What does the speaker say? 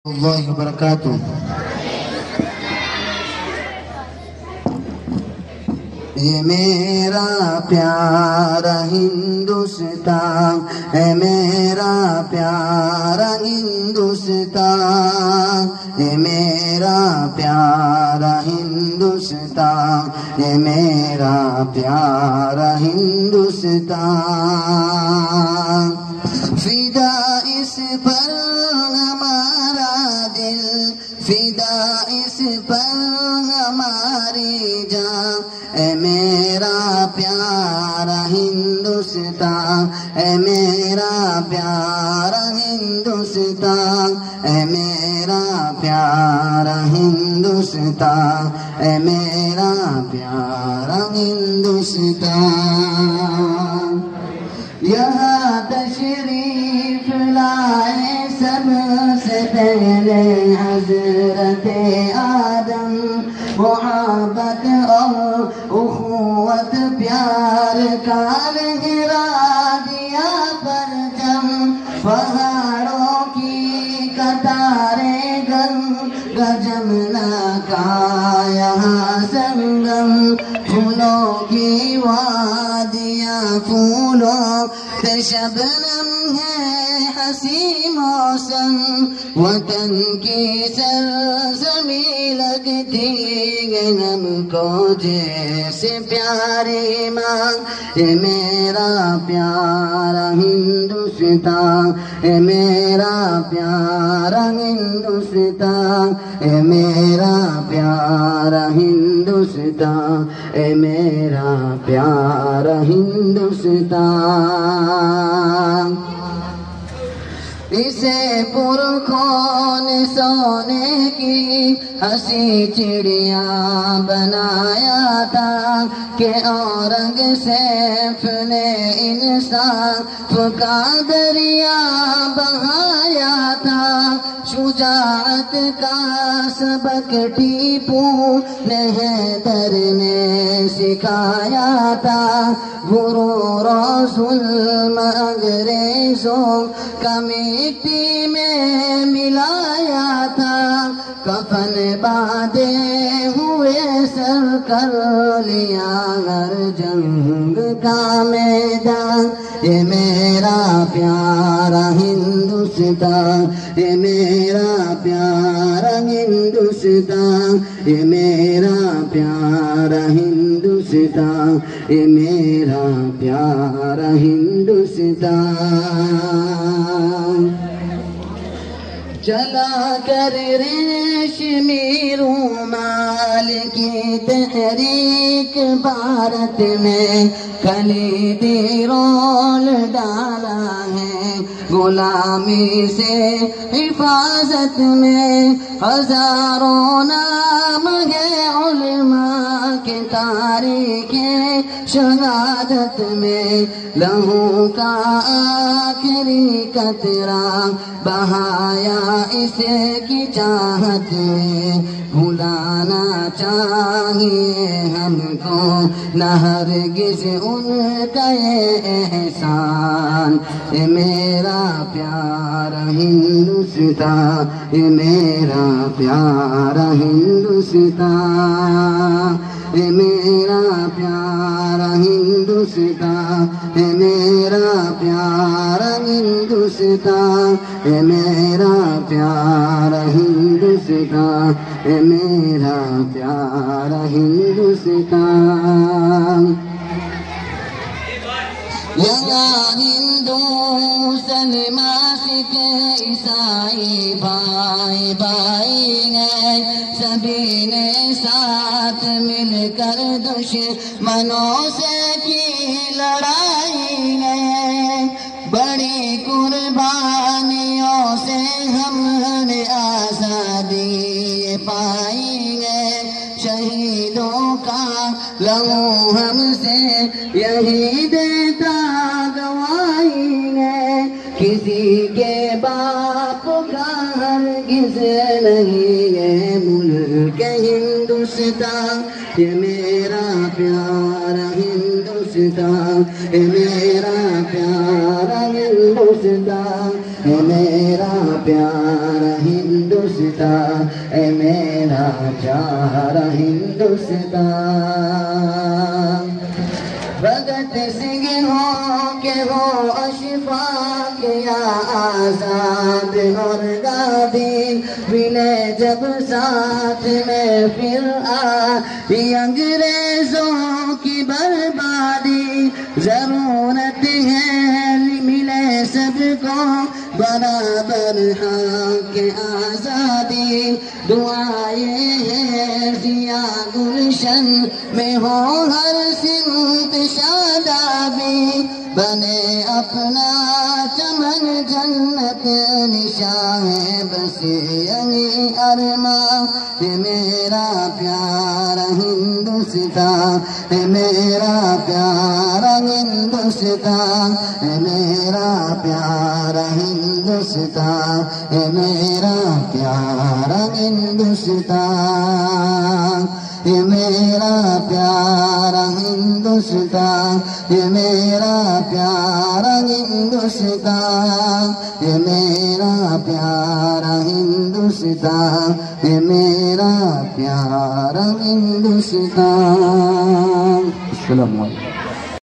اللہ وبرکاتہ۔ یہ میرا پیارا ہندوستان ہے، میرا پیارا ہندوستان، یہ میرا پیارا ہندوستان، یہ میرا پیارا ہندوستان۔ فدا اس پر ہمارا دل، فدا اس پر ہماری جان، اے میرا پیارا ہندوستان، اے میرا پیارا ہندوستان، اے میرا پیارا ہندوستان، اے میرا پیارا ہندوستان۔ یہاں تشریف لائے سب سے پہلے حضرت آدم، محبت اور اخوت پیار کا لہرا دیا پرچم، پہاڑوں کی قطاریں گنگا جمنا کا یہاں سنگم، پھولوں کی وادیاں پھولوں پہ شبنم ہے حسی موسم، وطن کی سرزمین لگتی ہے ہم کو جیسے پیاری ماں۔ یہ میرا پیارا ہندوستان، یہ میرا پیارا ہندوستان، یہ میرا پیارا ہندوستان، اے میرا پیارا ہندوستان۔ اسے پرخون سونے کی ہنسی چڑیا بنایا تھا کہ اورنگزیب نے انصاف کا دریا بہایا تھا، شجاعت کا سبق ٹیپو نے حیدر نے سکھایا تھا، غرور و ظلم انگریزوں کا مٹی میں ملایا تھا، کفن باندھے ہوئے سر کر لیا ہر جنگ کا میدان۔ یہ میرا پیارا ہندوستان، یہ میرا پیارا ہندوستان، یہ میرا پیارا ہندوستان، یہ میرا پیارا ہندوستان۔ چلا کر ریشمی رومال کی تحریک بھارت میں کلیدی رول ڈالا ہے، غلامی سے حفاظت میں ہزاروں نام ہے علماء کے تاریخ شہادت میں، لہو کا آخری قطرہ بہایا اسے کی چاہت میں، بھلانا چاہیے ہم کو نہ ہرگز ان کا یہ احسان۔ یہ میرا پیارا ہندوستان، یہ میرا پیارا ہندوستان، یہ میرا پیارا ہندوستان، یہ میرا پیارا ہندوستان، یہ میرا پیارا ہندوستان، یہ میرا پیارا ہندوستان۔ یہاں ہندو مسلمان سکھ عیسائی بھائی بھائی ہیں، سبھی نے ساتھ مل کر دشمنوں سے کی لڑائی ہے، بڑی قربانیوں سے ہم نے آزادی پائی ہے، شہیدوں کا لہو ہم سے یہی دیتا گواہی ہے، کسی کے باپ کا ہرگز نہیں ہے ملک ہندوستان۔ یہ میرا پیارا ہندوستان، یہ میرا پیارا ہندوستان، ہے میرا پیارا ہندوستان۔ ہندوستان اے میرا پیارا ہندوستان بھگت سنگھ ہو کہ ہو اشفاق یا آزاد اور گادی ملے جب ساتھ میں پھر آئی انگریزوں کی بربادی ضرورت ہے ملے سب کو برابر حق آزادی دعائیں ہیں ضیا گلشن میں ہو ہر سمت شادابی بنے اپنا چمن جنت نشاں ہے بس یہی ارماں ہے میرا پیارا ہندوستان ہے میرا پیارا ہندوستان ہے میرا پیارا ہندوستان ہے میرا پیارا ہندوستان یہ میرا پیارا ہندوستان یہ میرا پیارا ہندوستان یہ میرا پیارا ہندوستان یہ میرا پیارا ہندوستان. السلام علیکم.